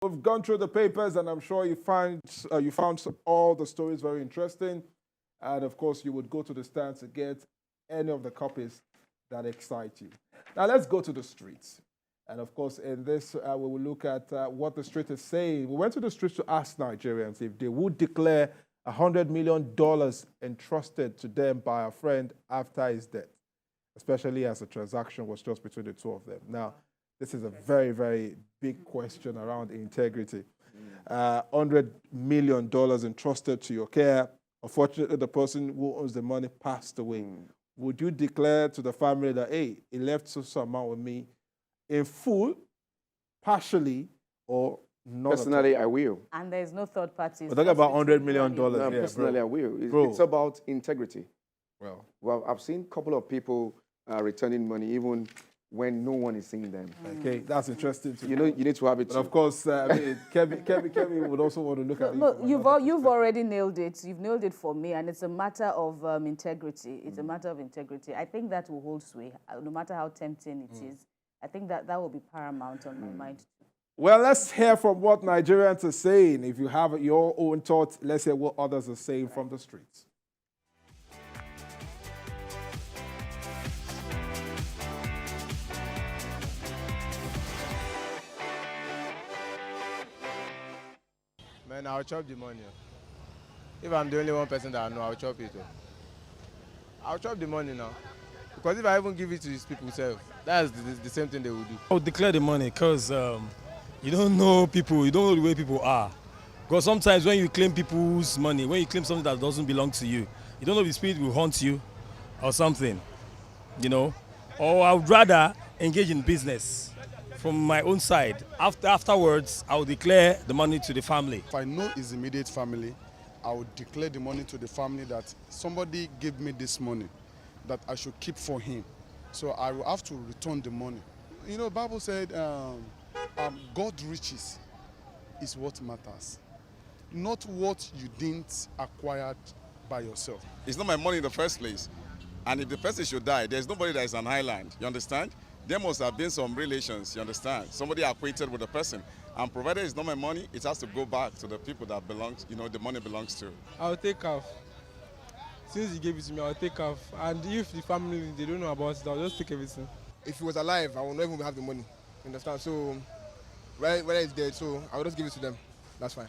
We've gone through the papers, and I'm sure you found all the stories very interesting. And of course, you would go to the stands to get any of the copies that excite you. Now, let's go to the streets. And of course, in this, we will look at what the street is saying. We went to the streets to ask Nigerians if they would declare $100 million entrusted to them by a friend after his death, especially as the transaction was just between the two of them. Now, this is a very, very big question around integrity. $100 million entrusted to your care. Unfortunately, the person who owns the money passed away. Would you declare to the family that, hey, he left some amount with me in full, partially, or not? Personally, I will. And there's no third party. We're talking about $100 million. No, yeah, personally, I will. It's about integrity. Well, I've seen a couple of people returning money even when no one is seeing them. Okay, that's interesting. You know, you need to have it. But of course, Kevin would also want to look at it. Look, you've already nailed it. You've nailed it for me, and it's a matter of integrity. It's a matter of integrity. I think that will hold sway, no matter how tempting it is. I think that will be paramount on my mind. Well, let's hear from what Nigerians are saying. If you have your own thoughts, let's hear what others are saying from the streets. Man, I'll chop the money. If I'm the only one person that I know, I'll chop it. I'll chop the money now. Because if I even give it to these people, that's the same thing they will do. I would declare the money because you don't know people, you don't know the way people are. Because sometimes when you claim people's money, when you claim something that doesn't belong to you, you don't know if the spirit will haunt you or something, you know. Or I would rather engage in business from my own side. Afterwards, I will declare the money to the family. If I know his immediate family, I would declare the money to the family that somebody gave me this money that I should keep for him. So I will have to return the money. You know, the Bible said God's riches is what matters, not what you didn't acquire by yourself. It's not my money in the first place. And if the person should die, there's nobody that is an island, you understand? There must have been some relations, you understand? Somebody acquainted with the person. And provided it's not my money, it has to go back to the people that belongs, you know, the money belongs to. I'll take half. Since you gave it to me, I'll take half. And if the family, they don't know about it, I'll just take everything. If he was alive, I would not even have the money. You understand? So, whether it's dead, so I'll just give it to them. That's fine.